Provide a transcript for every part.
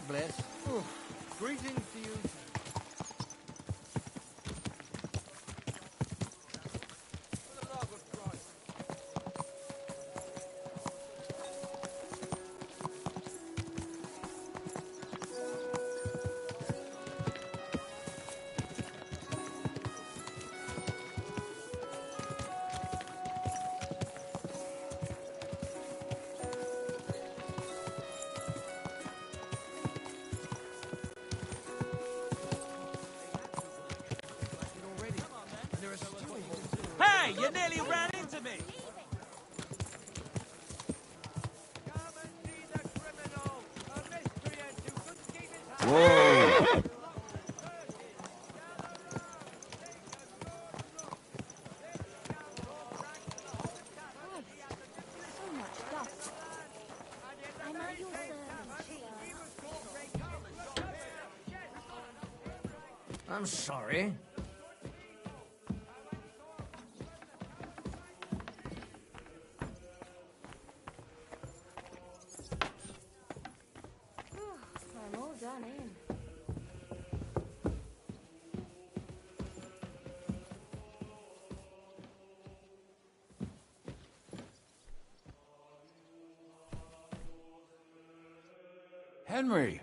bless. Oh, greetings to you. Hey, you nearly ran into me! Whoa! I'm sorry. I'm all done in. Henry,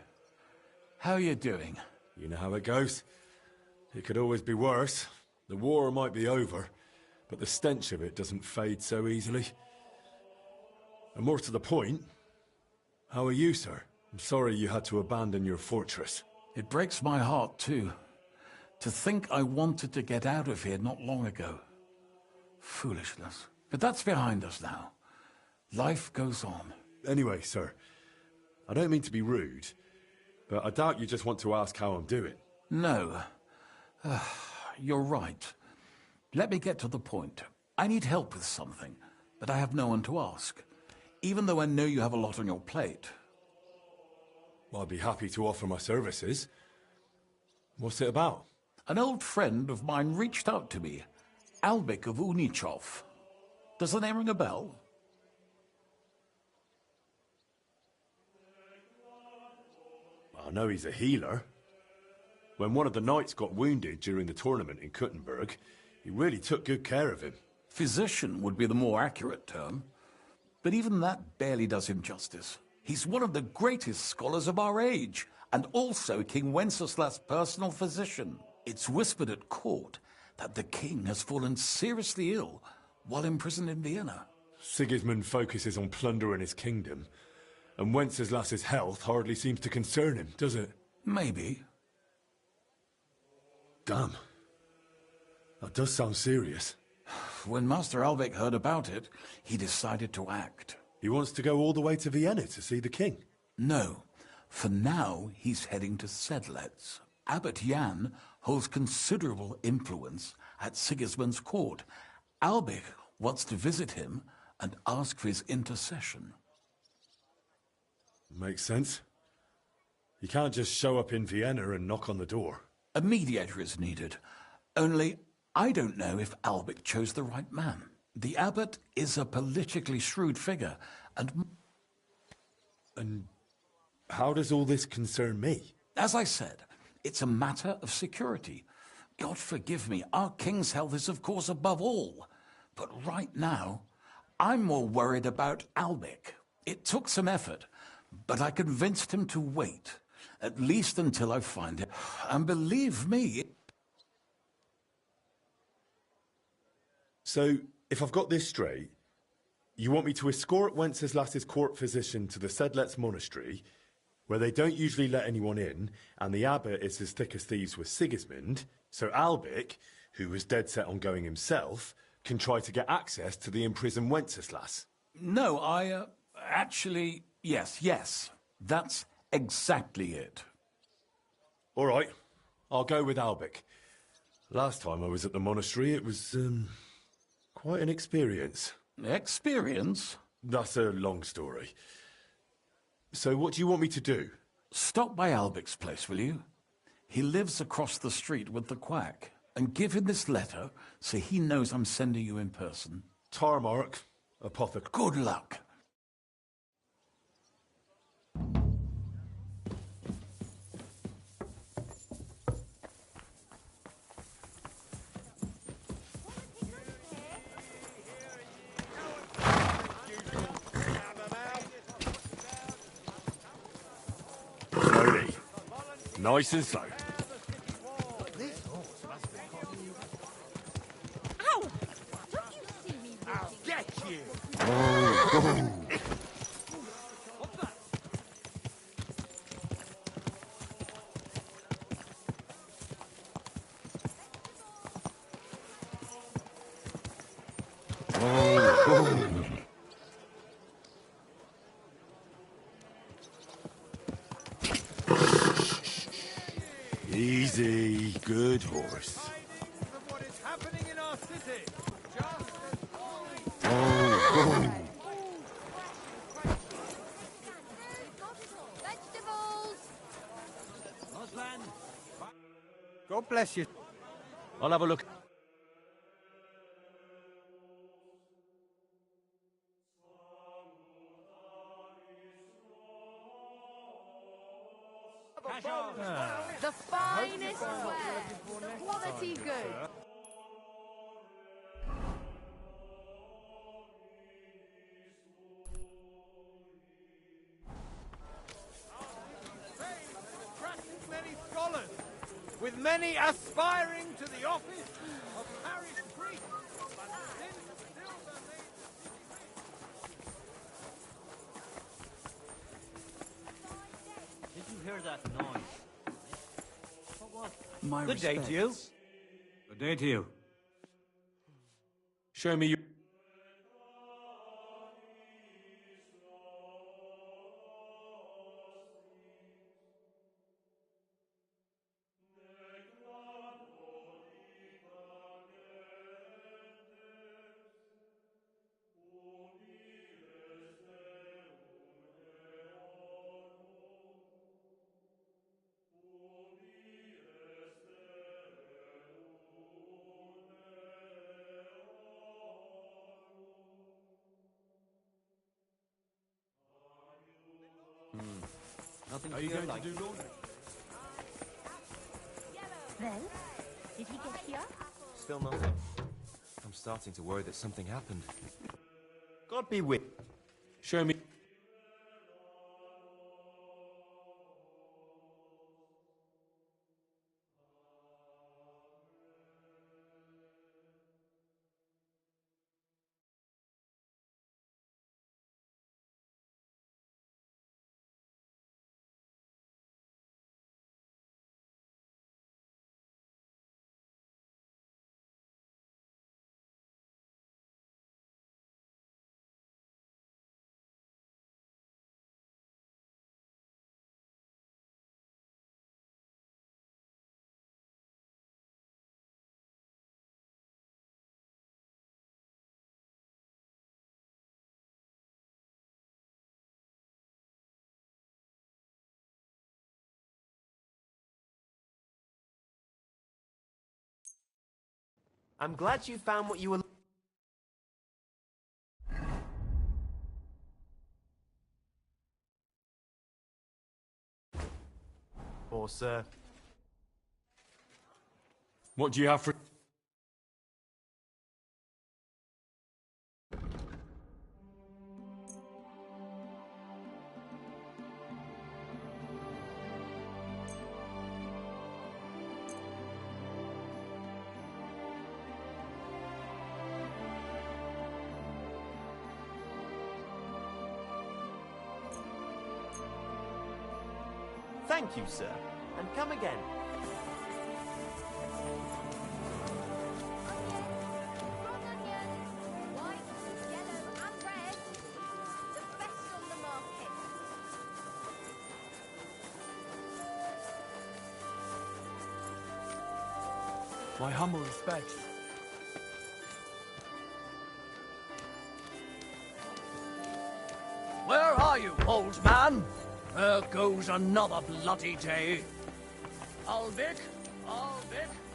how you doing? You know how it goes. It could always be worse. The war might be over, but the stench of it doesn't fade so easily. And more to the point, how are you, sir? I'm sorry you had to abandon your fortress. It breaks my heart, too. To think I wanted to get out of here not long ago. Foolishness. But that's behind us now. Life goes on. Anyway, sir, I don't mean to be rude, but I doubt you just want to ask how I'm doing. No. You're right. Let me get to the point. I need help with something, but I have no one to ask. Even though I know you have a lot on your plate. Well, I'd be happy to offer my services. What's it about? An old friend of mine reached out to me, Albik of Unichov. Does the name ring a bell? I know he's a healer. When one of the knights got wounded during the tournament in Kuttenberg, he really took good care of him. Physician would be the more accurate term. But even that barely does him justice. He's one of the greatest scholars of our age, and also King Wenceslas' personal physician. It's whispered at court that the king has fallen seriously ill while imprisoned in Vienna. Sigismund focuses on plundering his kingdom, and Wenceslas's health hardly seems to concern him, does it? Maybe. Damn. That does sound serious. When Master Albik heard about it, he decided to act. He wants to go all the way to Vienna to see the king? No. For now, he's heading to Sedlec. Abbot Jan holds considerable influence at Sigismund's court. Albik wants to visit him and ask for his intercession. Makes sense. You can't just show up in Vienna and knock on the door. A mediator is needed. Only, I don't know if Albik chose the right man. The abbot is a politically shrewd figure, and how does all this concern me? as I said, it's a matter of security. God forgive me, our king's health is of course above all. But right now, I'm more worried about Albik. It took some effort, but I convinced him to wait, at least until I find him. And believe me... So, if I've got this straight, you want me to escort Wenceslas's court physician to the Sedlec monastery, where they don't usually let anyone in, and the abbot is as thick as thieves with Sigismund, so Albik, who was dead set on going himself, can try to get access to the imprisoned Wenceslas. No, actually, yes. That's exactly it. All right, I'll go with Albik. Last time I was at the monastery, it was, quite an experience. Experience? That's a long story. So what do you want me to do? Stop by Albik's place, will you? He lives across the street with the quack. And give him this letter so he knows I'm sending you in person. Tarmark, apothecary. Good luck. Nice and slow. Ow! Don't you see me walking? Get you! Easy, good horse. Tidings of what is happening in our city. Just Vegetables! Oslan. God bless you. I'll have a look. The finest ware. Quality good. Attracted many scholars, with many aspiring to the office of parish priest. But since still the Did you hear that noise? What was it? My Good day to you. Good day to you. Show me your... Nothing Are you here going like to do laundry? Well, did he get here? Still nothing. I'm starting to worry that something happened. God be with. Show me... I'm glad you found what you were... for, sir. What do you have for... Thank you, sir. And come again. Strong onions, white, yellow and red. The best on the market. My humble respects. Where are you, old man? There goes another bloody day. Albic,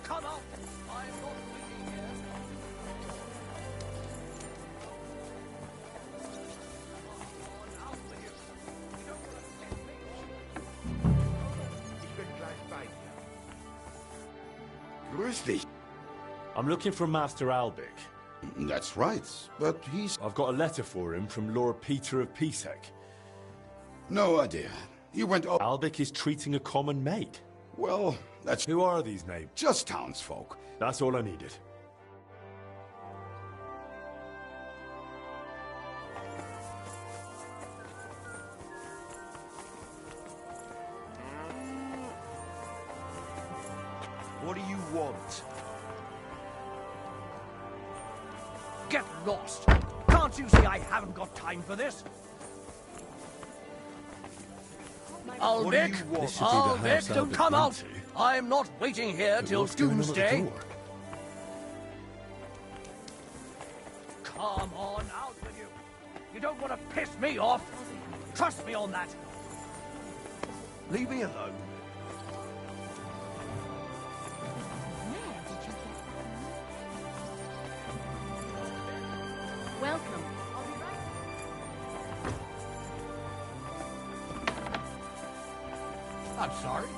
come up. I'm not waiting here. Grüß dich. I'm looking for Master Albic. That's right, but he's... I've got a letter for him from Lord Peter of Pisek. No idea. He went off... Albic is treating a common maid. Well, that's Who are these names? just townsfolk. That's all I needed. What do you want? Get lost! Can't you see I haven't got time for this? What do you Albic! want? This should be the house Albic, don't Albert come went out! to. I'm not waiting here But till what's going on at the doomsday. door? Come on, out with you! You don't want to piss me off! Trust me on that! Leave me alone. Where did you get that? Welcome. I'll be right. I'm sorry.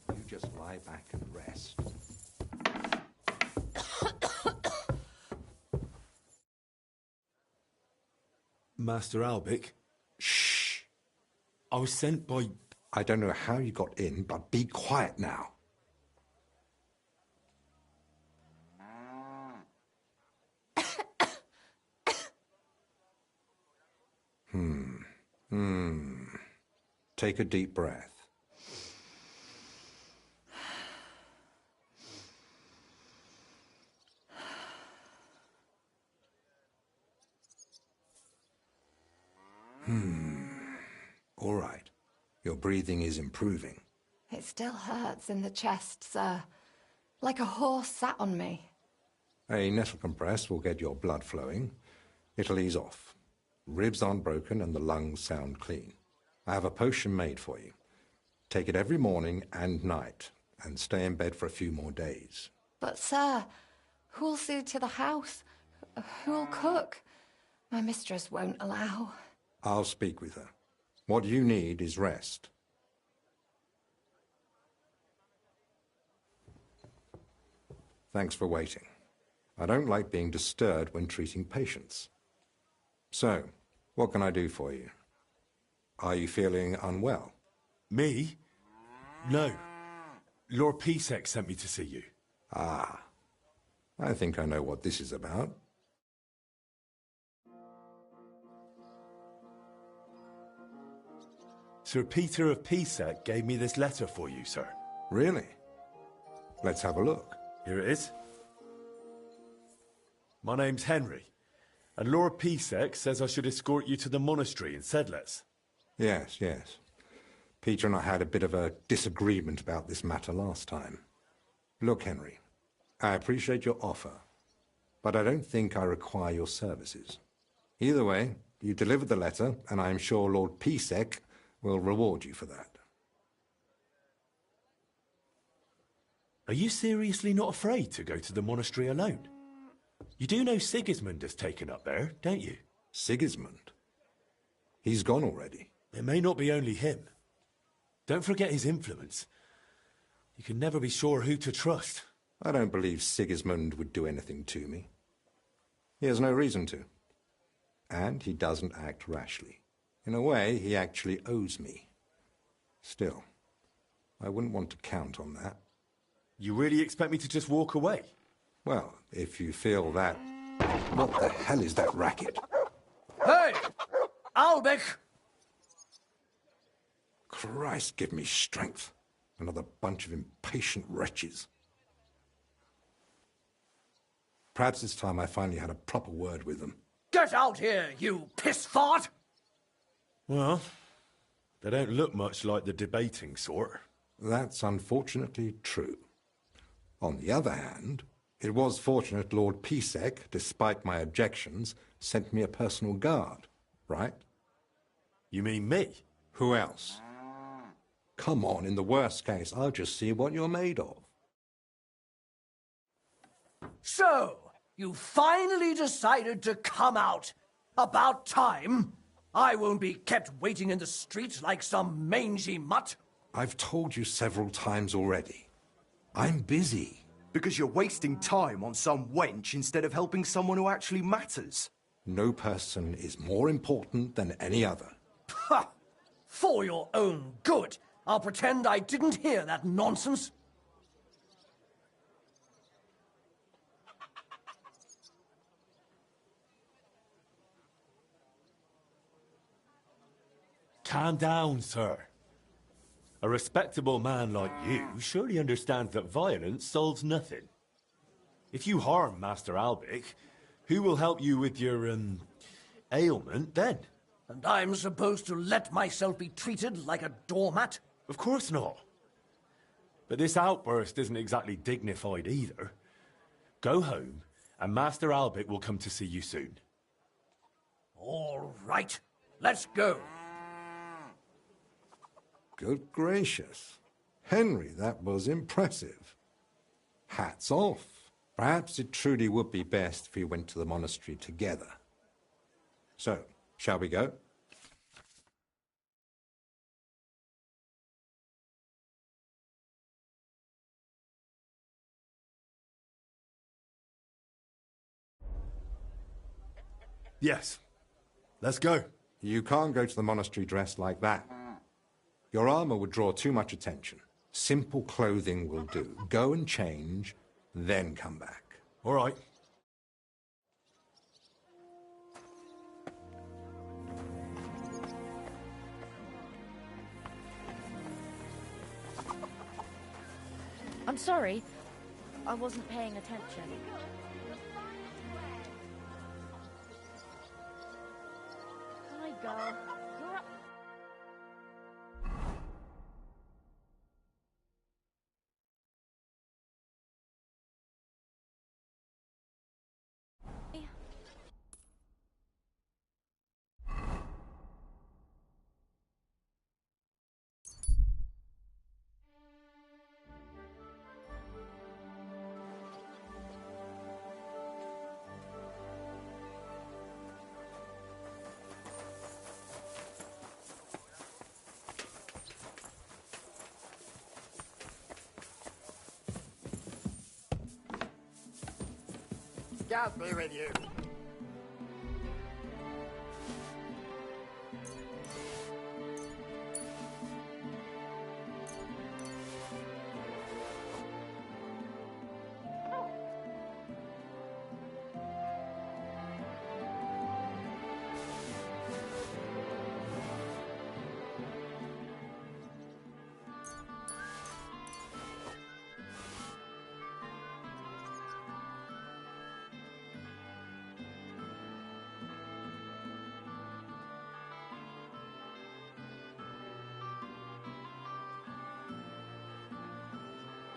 You just lie back and rest. Master Albic? Shh. I was sent by... I don't know how you got in, but be quiet now. Take a deep breath. All right. Your breathing is improving. It still hurts in the chest, sir. Like a horse sat on me. A nettle compress will get your blood flowing. It'll ease off. Ribs aren't broken and the lungs sound clean. I have a potion made for you. Take it every morning and night, and stay in bed for a few more days. But, sir, who'll see to the house? Who'll cook? My mistress won't allow. I'll speak with her. What you need is rest. Thanks for waiting. I don't like being disturbed when treating patients. So, what can I do for you? Are you feeling unwell? Me? No. Lord Pisek sent me to see you. Ah, I think I know what this is about. Sir Peter of Pisek gave me this letter for you, sir. Really? Let's have a look. Here it is. My name's Henry, and Lord Pisek says I should escort you to the monastery in Sedlitz. Yes, yes. Peter and I had a bit of a disagreement about this matter last time. Look, Henry, I appreciate your offer, but I don't think I require your services. Either way, you delivered the letter, and I am sure Lord Pisek will reward you for that. Are you seriously not afraid to go to the monastery alone? You do know Sigismund has taken up there, don't you? Sigismund? He's gone already. It may not be only him. Don't forget his influence. You can never be sure who to trust. I don't believe Sigismund would do anything to me. He has no reason to. And he doesn't act rashly. In a way, he actually owes me. Still, I wouldn't want to count on that. You really expect me to just walk away? Well, if you feel that... What the hell is that racket? Hey! Albic! Christ, give me strength. Another bunch of impatient wretches. Perhaps it's time I finally had a proper word with them. Get out here, you piss fart! Well, they don't look much like the debating sort. That's unfortunately true. On the other hand, it was fortunate Lord Pisek, despite my objections, sent me a personal guard, right? You mean me? Who else? Come on, in the worst case, I'll just see what you're made of. So, You finally decided to come out. About time. I won't be kept waiting in the street like some mangy mutt. I've told you several times already. I'm busy. Because you're wasting time on some wench instead of helping someone who actually matters. No person is more important than any other. Ha! For your own good. I'll pretend I didn't hear that nonsense. Calm down, sir. A respectable man like you surely understands that violence solves nothing. If you harm Master Albic, who will help you with your, ailment then? And I'm supposed to let myself be treated like a doormat? Of course not. But this outburst isn't exactly dignified either. Go home, and Master Albic will come to see you soon. All right, let's go. Good gracious. Henry, that was impressive. Hats off. Perhaps it truly would be best if we went to the monastery together. So, shall we go? Yes. Let's go. You can't go to the monastery dressed like that. Your armor would draw too much attention. Simple clothing will do. Go and change, then come back. All right. I'm sorry. I wasn't paying attention. Hi, girl. You're up. God be with you.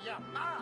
Yeah, ma!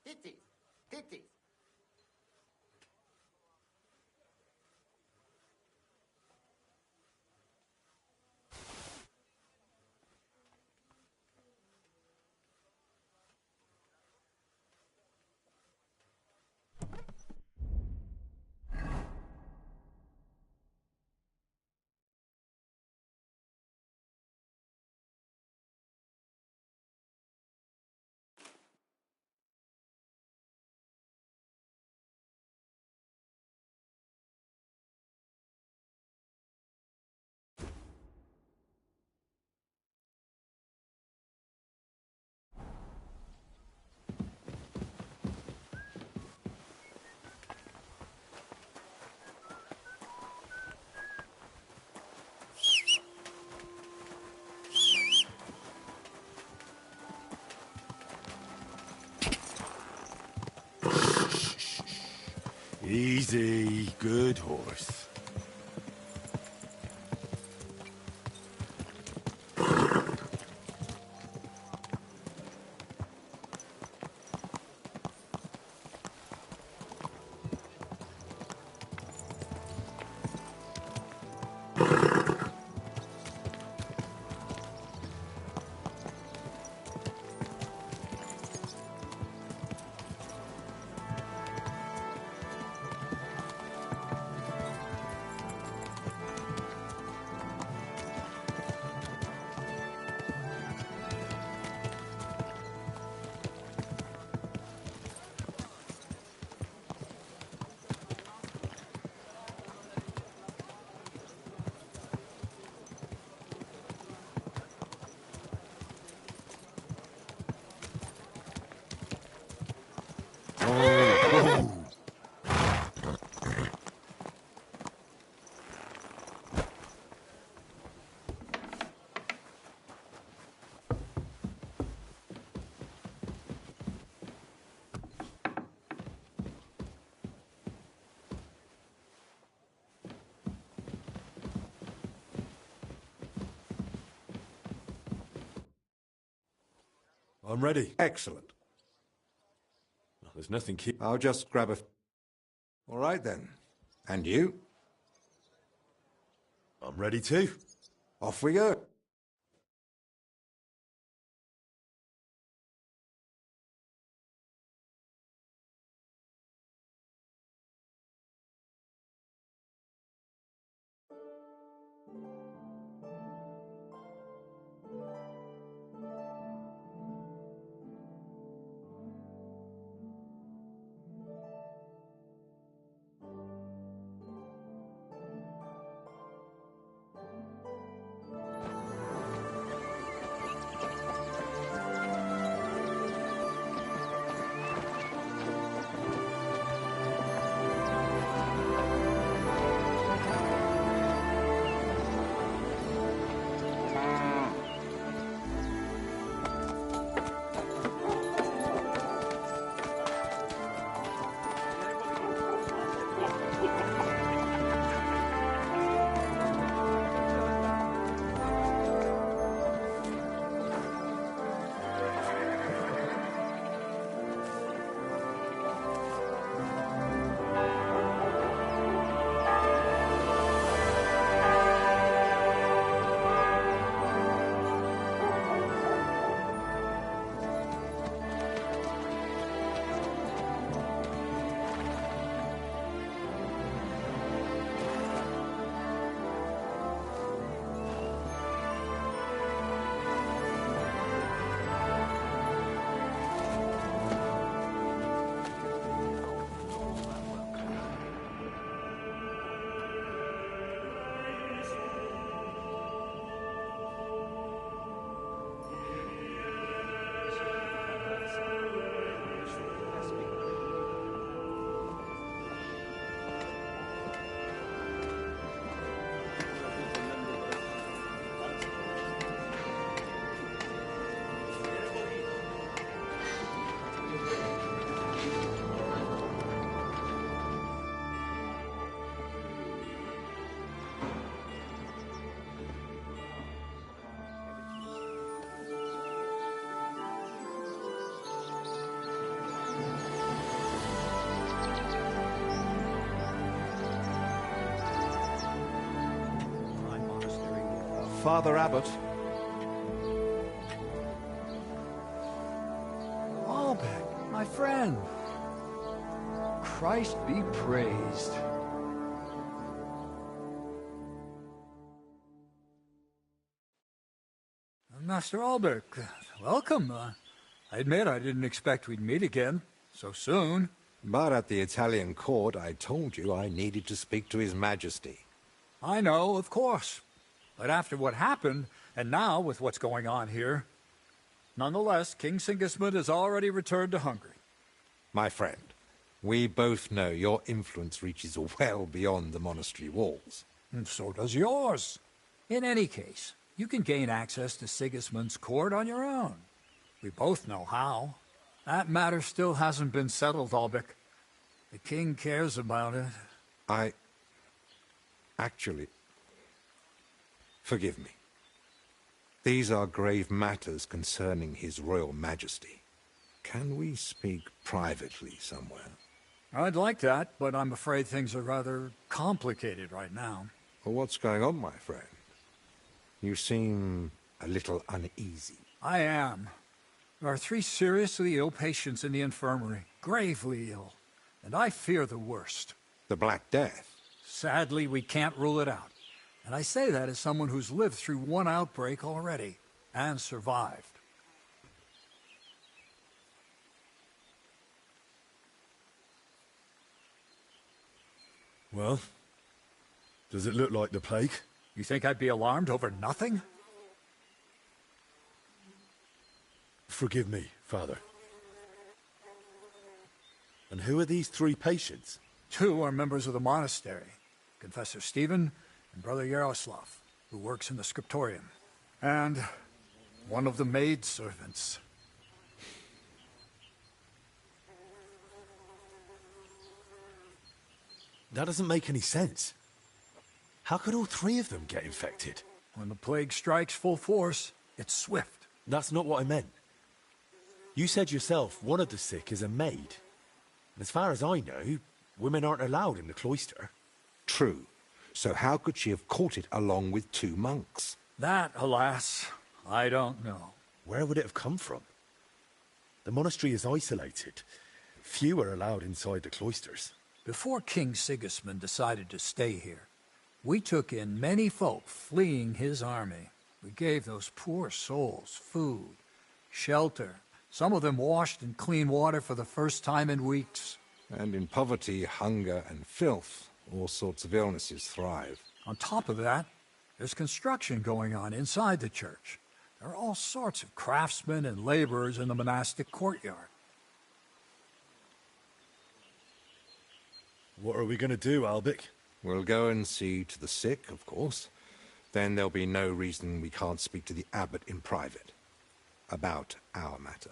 Hit it. Hit it. Easy, good horse. I'm ready. Excellent. There's nothing keep... I'll just grab a... All right, then. And you? I'm ready too. Off we go. Father Abbot. Albert, my friend. Christ be praised. Master Albert, welcome. I admit I didn't expect we'd meet again so soon. But at the Italian court, I told you I needed to speak to His Majesty. I know, of course. But after what happened, and now with what's going on here, nonetheless, King Sigismund has already returned to Hungary. My friend, we both know your influence reaches well beyond the monastery walls. And so does yours. In any case, you can gain access to Sigismund's court on your own. We both know how. That matter still hasn't been settled, Albrecht. The king cares about it. Actually, forgive me. These are grave matters concerning His Royal Majesty. Can we speak privately somewhere? I'd like that, but I'm afraid things are rather complicated right now. Well, what's going on, my friend? You seem a little uneasy. I am. There are 3 seriously ill patients in the infirmary, gravely ill, and I fear the worst. The Black Death? Sadly, we can't rule it out. And I say that as someone who's lived through one outbreak already, and survived. Well, does it look like the plague? You think I'd be alarmed over nothing? Forgive me, Father. And who are these 3 patients? 2 are members of the monastery, Confessor Stephen and Brother Yaroslav, who works in the scriptorium, and one of the maidservants. That doesn't make any sense. How could all 3 of them get infected? When the plague strikes full force, it's swift. That's not what I meant. You said yourself one of the sick is a maid. And as far as I know, women aren't allowed in the cloister. True. So how could she have caught it along with 2 monks? That, alas, I don't know. Where would it have come from? The monastery is isolated. Few are allowed inside the cloisters. Before King Sigismund decided to stay here, we took in many folk fleeing his army. We gave those poor souls food, shelter. Some of them washed in clean water for the first time in weeks. And in poverty, hunger, and filth, all sorts of illnesses thrive. On top of that, there's construction going on inside the church. There are all sorts of craftsmen and laborers in the monastic courtyard. What are we going to do, Albik? We'll go and see to the sick, of course. Then there'll be no reason we can't speak to the abbot in private about our matter.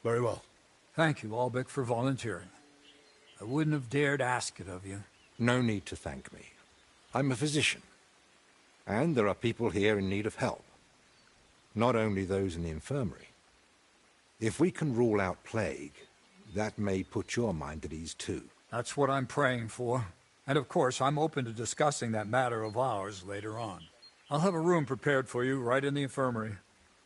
Very well. Thank you, Albrecht, for volunteering. I wouldn't have dared ask it of you. No need to thank me. I'm a physician. And there are people here in need of help. Not only those in the infirmary. If we can rule out plague, that may put your mind at ease too. That's what I'm praying for. And of course, I'm open to discussing that matter of ours later on. I'll have a room prepared for you right in the infirmary.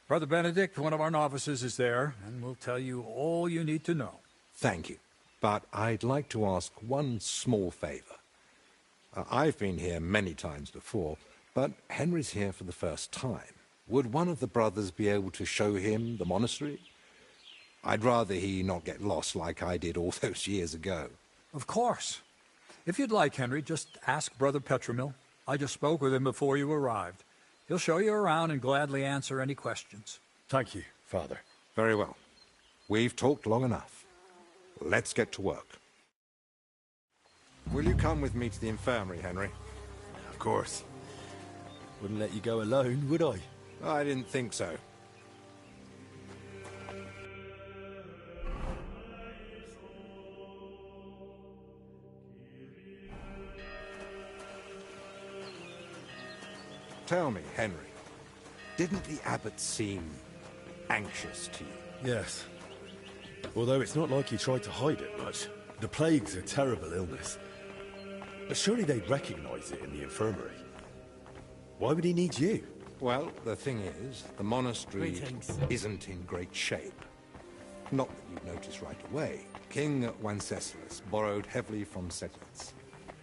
Brother Benedict, one of our novices, is there, and will tell you all you need to know. Thank you. But I'd like to ask one small favor. I've been here many times before, but Henry's here for the first time. Would one of the brothers be able to show him the monastery? I'd rather he not get lost like I did all those years ago. Of course. If you'd like, Henry, just ask Brother Petramil. I just spoke with him before you arrived. He'll show you around and gladly answer any questions. Thank you, Father. Very well. We've talked long enough. Let's get to work. Will you come with me to the infirmary, Henry? Of course. Wouldn't let you go alone, would I? I didn't think so. Tell me, Henry, didn't the abbot seem anxious to you? Yes. Although it's not like he tried to hide it much. The plague's a terrible illness. But surely they'd recognize it in the infirmary. Why would he need you? Well, the thing is, the monastery Greetings. isn't in great shape. Not that you'd notice right away. King Wenceslas borrowed heavily from settlers,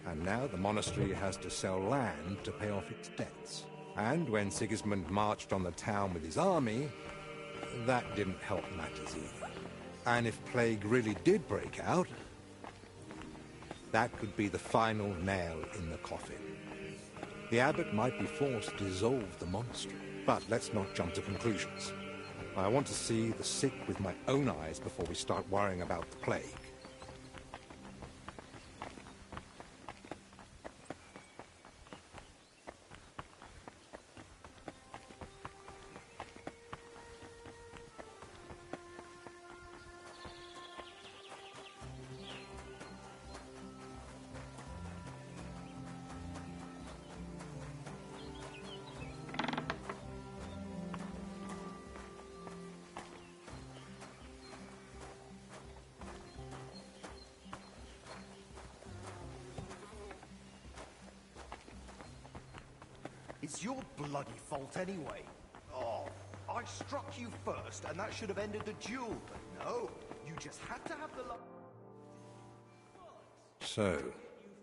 and now the monastery has to sell land to pay off its debts. And when Sigismund marched on the town with his army, that didn't help matters either. And if plague really did break out, that could be the final nail in the coffin. The abbot might be forced to dissolve the monastery. But let's not jump to conclusions. I want to see the sick with my own eyes before we start worrying about the plague. It's your bloody fault anyway. Oh, I struck you first, and that should have ended the duel. But no, you just had to have the luck. So,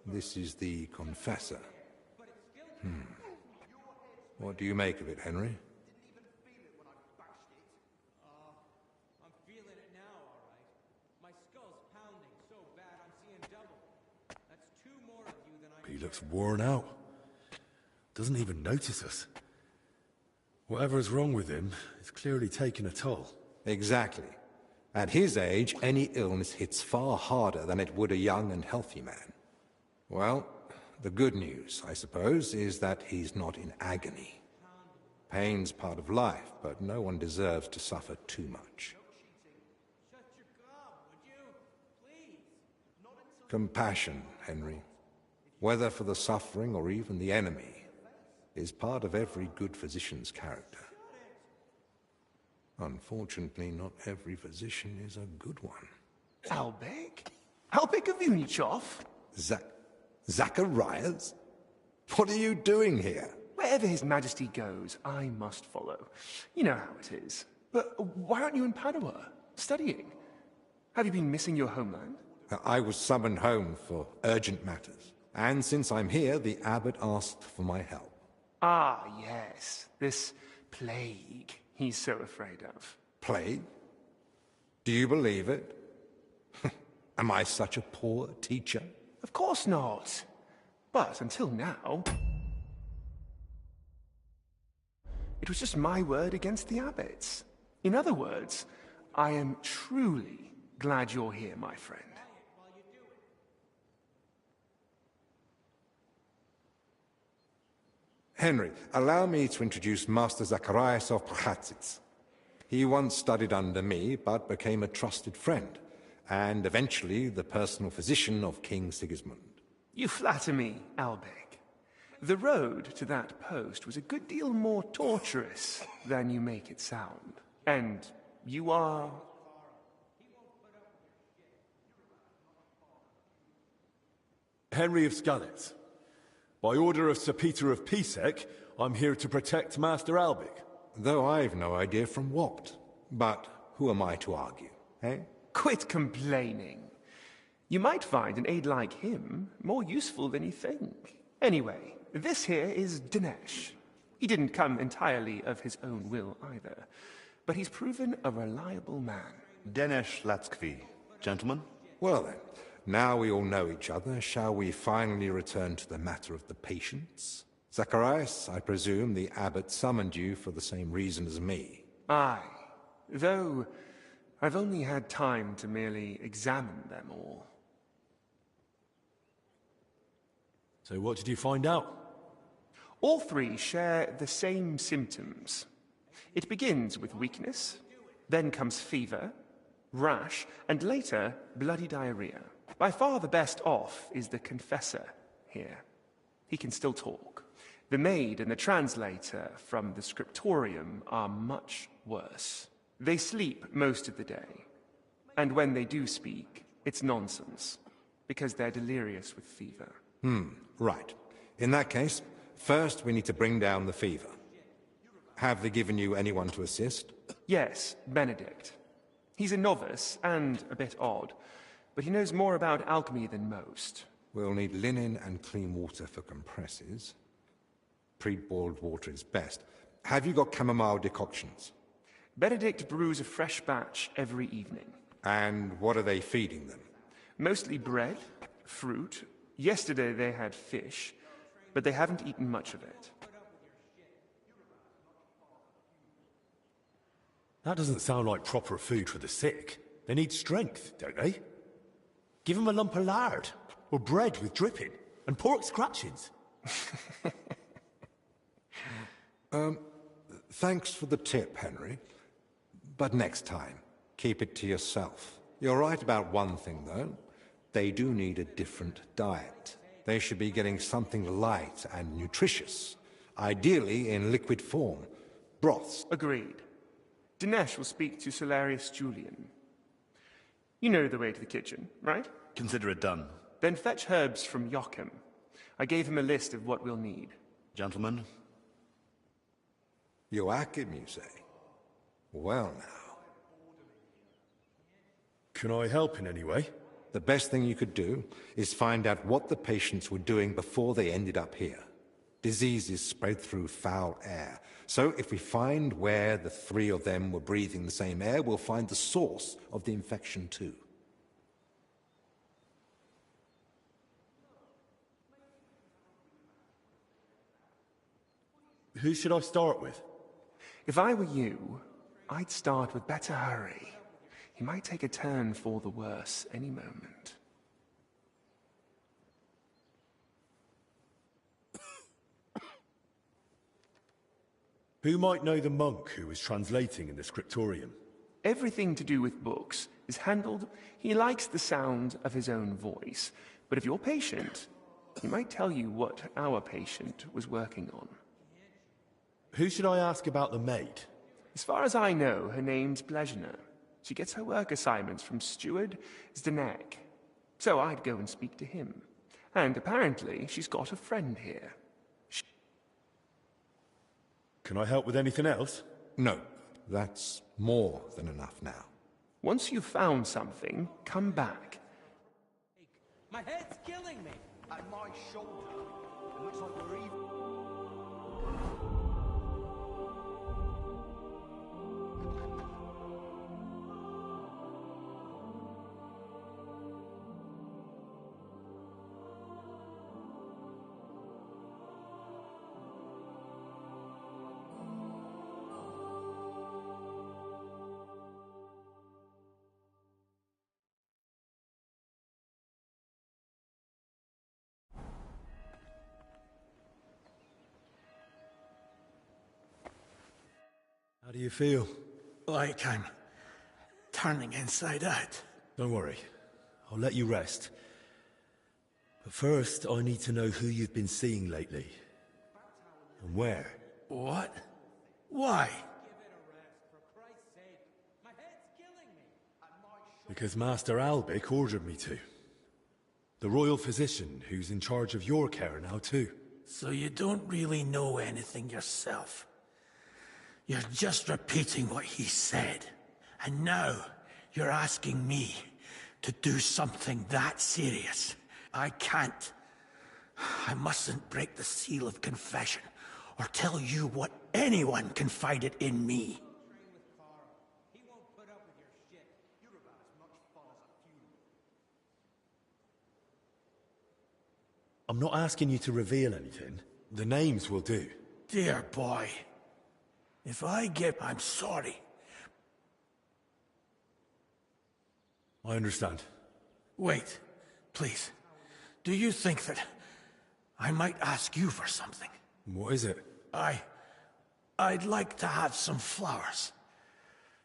this is the confessor. What do you make of it, Henry? I'm feeling it now, all right. My skull's pounding so bad I'm seeing double. That's two more of you than I... He looks worn out. Doesn't even notice us. Whatever is wrong with him, it's clearly taken a toll. Exactly. At his age, any illness hits far harder than it would a young and healthy man. Well, the good news, I suppose, is that he's not in agony. Pain's part of life, but no one deserves to suffer too much. Shut your gob, would you? Please. Compassion, Henry, whether for the suffering or even the enemy, is part of every good physician's character. Unfortunately, not every physician is a good one. Albek? Albek of Unichov? Zacharias? What are you doing here? Wherever His Majesty goes, I must follow. You know how it is. But why aren't you in Padua, studying? Have you been missing your homeland? I was summoned home for urgent matters. And since I'm here, the abbot asked for my help. Ah, yes. This plague he's so afraid of. Plague? Do you believe it? Am I such a poor teacher? Of course not. But until now, it was just my word against the abbot's. In other words, I am truly glad you're here, my friend. Henry, allow me to introduce Master Zacharias of Prchatsitz. He once studied under me, but became a trusted friend, and eventually the personal physician of King Sigismund. You flatter me, Albek. The road to that post was a good deal more torturous than you make it sound. And you are... Henry of Skalitz. By order of Sir Peter of Pisek, I'm here to protect Master Albik. Though I've no idea from what. But who am I to argue, eh? Quit complaining. You might find an aide like him more useful than you think. Anyway, this here is Dinesh. He didn't come entirely of his own will either, but he's proven a reliable man. Dinesh Latskvi. Gentlemen? Well then, now we all know each other, shall we finally return to the matter of the patients? Zacharias, I presume the abbot summoned you for the same reason as me. Aye, though I've only had time to merely examine them all. So what did you find out? All three share the same symptoms. It begins with weakness, then comes fever, rash, and later bloody diarrhea. By far the best off is the confessor here. He can still talk. The maid and the translator from the scriptorium are much worse. They sleep most of the day, and when they do speak, it's nonsense, because they're delirious with fever. Right. In that case, First, we need to bring down the fever. Have they given you anyone to assist? Yes, Benedict. He's a novice and a bit odd, but he knows more about alchemy than most. We'll need linen and clean water for compresses. Pre-boiled water is best. Have you got chamomile decoctions? Benedict brews a fresh batch every evening. And what are they feeding them? Mostly bread, fruit. Yesterday they had fish, but they haven't eaten much of it. That doesn't sound like proper food for the sick. They need strength, don't they? Give them a lump of lard, or bread with dripping, and pork scratchings. Thanks for the tip, Henry. But next time, keep it to yourself. You're right about one thing, though. They do need a different diet. They should be getting something light and nutritious, ideally in liquid form. Broths. Agreed. Dinesh will speak to Solarius Julian. You know the way to the kitchen, right? Consider it done. Then fetch herbs from Joachim. I gave him a list of what we'll need. Gentlemen. Joachim, you say? Well now. Can I help in any way? The best thing you could do is find out what the patients were doing before they ended up here. Diseases spread through foul air. So if we find where the three of them were breathing the same air, we'll find the source of the infection too. Who should I start with? If I were you, I'd start with better hurry. He might take a turn for the worse any moment. Who might know the monk who was translating in the scriptorium? Everything to do with books is handled. He likes the sound of his own voice. But if you're patient, he might tell you what our patient was working on. Who should I ask about the maid? As far as I know, her name's Blezhna. She gets her work assignments from Steward Zdenek. So I'd go and speak to him. And apparently, she's got a friend here. Can I help with anything else? No, that's more than enough now. Once you've found something, come back. My head's killing me. And my shoulder. It looks like we're even. How do you feel? Like I'm turning inside out. Don't worry. I'll let you rest. But first, I need to know who you've been seeing lately. And where. What? Why? Because Master Albic ordered me to. The royal physician who's in charge of your care now too. So you don't really know anything yourself. You're just repeating what he said. And now you're asking me to do something that serious. I can't. I mustn't break the seal of confession or tell you what anyone confided in me. I'm not asking you to reveal anything. The names will do. Dear boy, if I get... I'm sorry. I understand. Wait, please. Do you think that I might ask you for something? What is it? I'd like to have some flowers.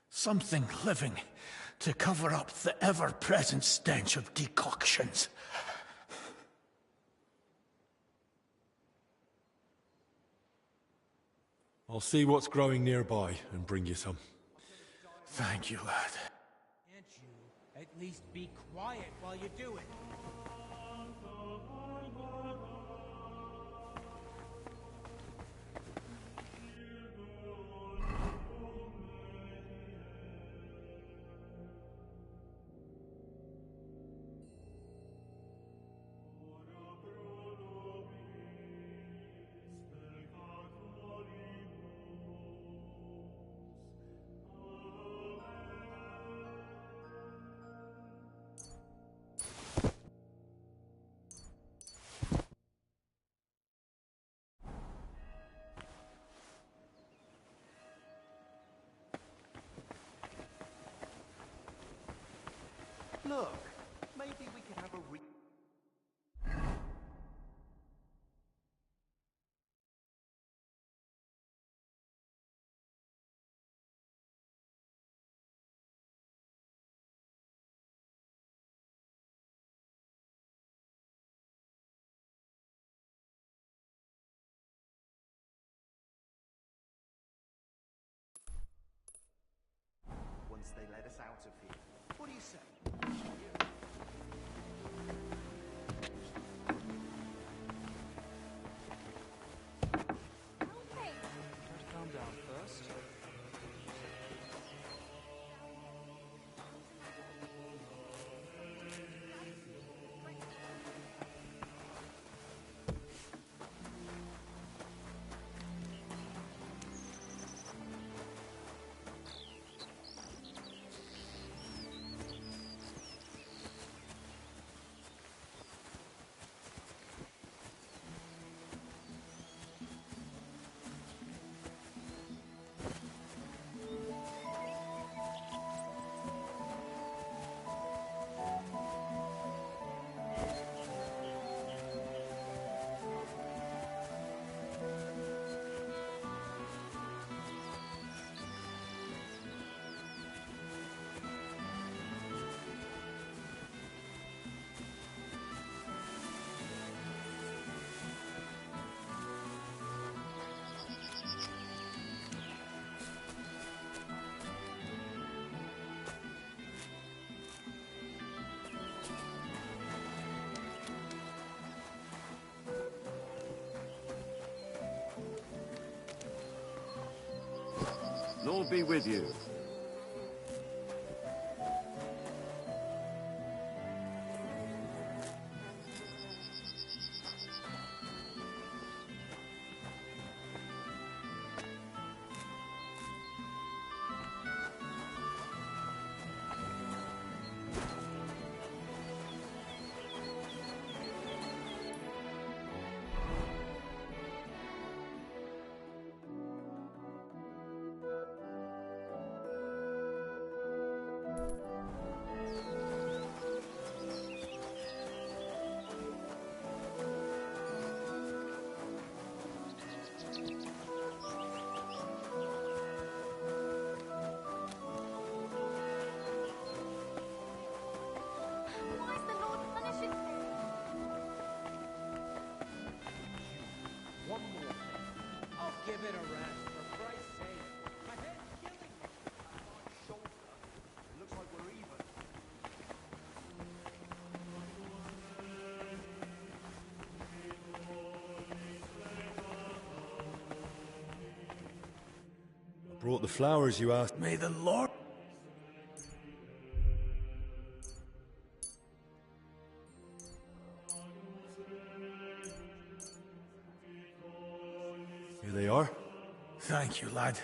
Something living to cover up the ever-present stench of decoctions. I'll see what's growing nearby and bring you some. Thank you, lad. Can't you at least be quiet while you do it? once they let us out of here. What do you say? Calm down first. Lord be with you. Why is the Lord punishing me? One more thing. I'll give it a rest, for Christ's sake. My head's killing me. Shoulder. It looks like we're even. Brought the flowers you asked. May the Lord... Here they are. Thank you, lad.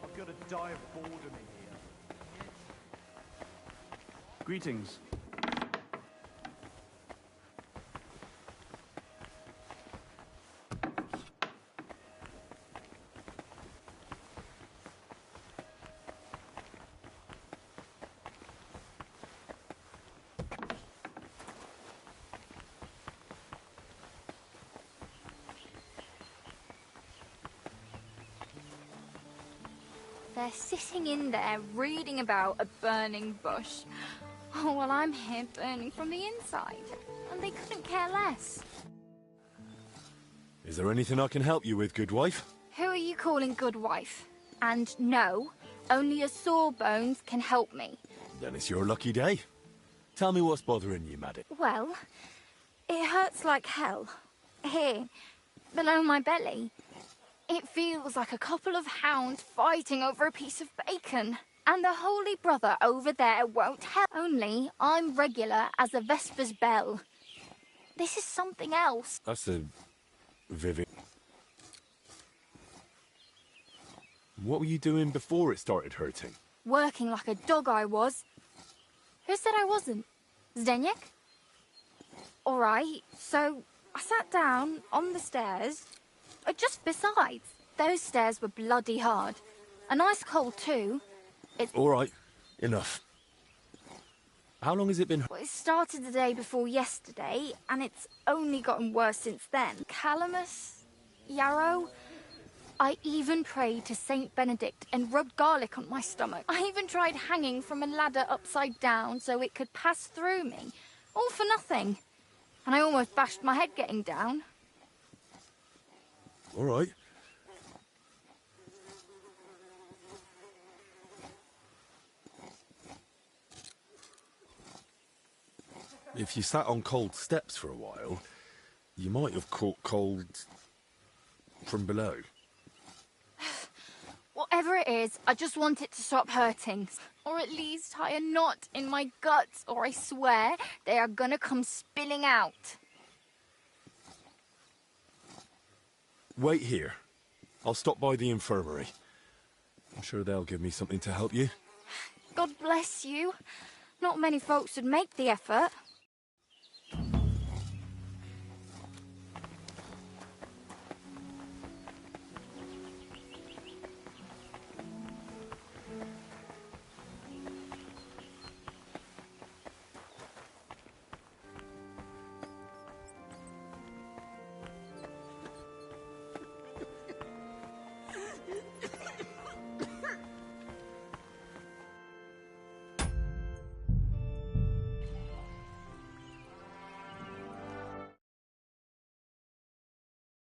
I'm gonna die of boredom in here. Greetings. They're sitting in there reading about a burning bush. Oh, well, I'm here burning from the inside. And they couldn't care less. Is there anything I can help you with, good wife? Who are you calling good wife? And no, only a sawbones can help me. Then it's your lucky day. Tell me what's bothering you, madam. Well, it hurts like hell. Here, below my belly. It feels like a couple of hounds fighting over a piece of bacon. And the Holy Brother over there won't help. Only I'm regular as a Vesper's bell. This is something else. That's the... Vivian. What were you doing before it started hurting? Working like a dog I was. Who said I wasn't? Zdeněk? All right, so I sat down on the stairs. Just besides, those stairs were bloody hard. And ice cold too. It's... All right, enough. How long has it been? Well, it started the day before yesterday, and it's only gotten worse since then. Calamus? Yarrow? I even prayed to Saint Benedict and rubbed garlic on my stomach. I even tried hanging from a ladder upside down so it could pass through me. All for nothing. And I almost bashed my head getting down. All right. If you sat on cold steps for a while, you might have caught cold from below. Whatever it is, I just want it to stop hurting. Or at least tie a knot in my guts, or I swear they are gonna come spilling out. Wait here. I'll stop by the infirmary. I'm sure they'll give me something to help you. God bless you. Not many folks would make the effort.